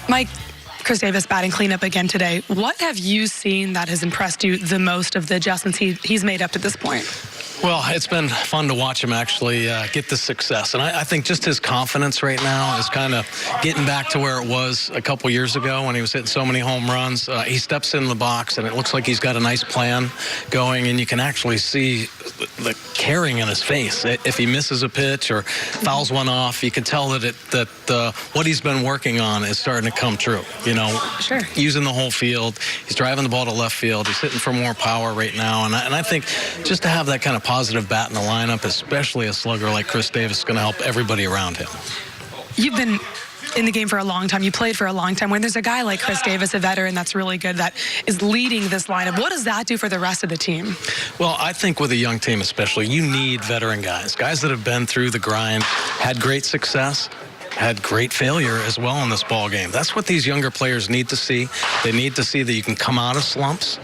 Mike, Chris Davis batting cleanup again today. What have you seen that has impressed you the most of the adjustments he's made up to this point? Well, it's been fun to watch him actually get the success. And I think just his confidence right now is kind of getting back to where it was a couple years ago when he was hitting so many home runs. He steps in the box, and it looks like he's got a nice plan going, and you can actually see the caring in his face. If he misses a pitch or fouls one off, you can tell that what he's been working on is starting to come true. You know, sure. Using the whole field. He's driving the ball to left field. He's hitting for more power right now. And I think just to have that kind of positive bat in the lineup, especially a slugger like Chris Davis, is going to help everybody around him. You've been in the game for a long time. You played for a long time. When there's a guy like Chris Davis, a veteran that's really good, that is leading this lineup, what does that do for the rest of the team? Well, I think with a young team especially, you need veteran guys that have been through the grind, had great success, had great failure as well in this ball game. That's what these younger players need to see. They need to see that you can come out of slumps,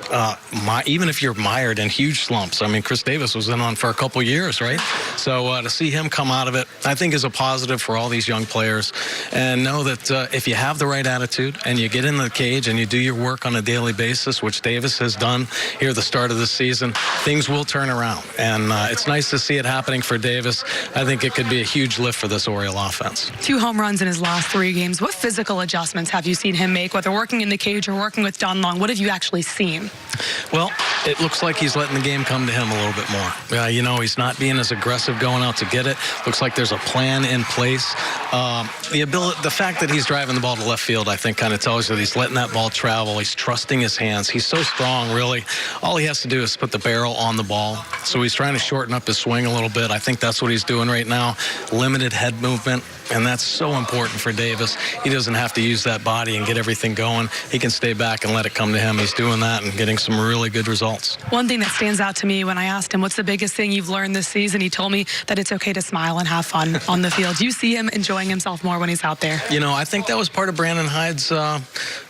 even if you're mired in huge slumps. I mean, Chris Davis was in on for a couple years, right? So to see him come out of it, I think is a positive for all these young players. And know that if you have the right attitude and you get in the cage and you do your work on a daily basis, which Davis has done here at the start of the season, things will turn around. And it's nice to see it happening for Davis. I think it could be a huge lift for this Oriole offense. 2 home runs in his last 3 games. What physical adjustments have you seen him make, whether working in the cage or working with Don Long? What have you actually seen? Well, it looks like he's letting the game come to him a little bit more. You know, he's not being as aggressive going out to get it. Looks like there's a plan in place. The fact that he's driving the ball to left field, I think, kind of tells you that he's letting that ball travel. He's trusting his hands. He's so strong, really. All he has to do is put the barrel on the ball. So he's trying to shorten up his swing a little bit. I think that's what he's doing right now. Limited head movement. And that's so important for Davis. He doesn't have to use that body and get everything going. He can stay back and let it come to him. He's doing that and getting some really good results. One thing that stands out to me when I asked him, what's the biggest thing you've learned this season? He told me that it's okay to smile and have fun on the field. Do you see him enjoying himself more when he's out there? You know, I think that was part of Brandon Hyde's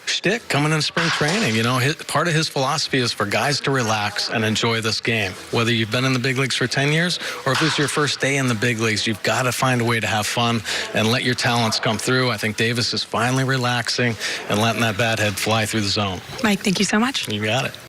shtick coming into spring training. You know, part of his philosophy is for guys to relax and enjoy this game. Whether you've been in the big leagues for 10 years or if this is your first day in the big leagues, you've got to find a way to have fun and let your talents come through. I think Davis is finally relaxing and letting that bat head fly through the zone. Mike, thank you so much. You got it.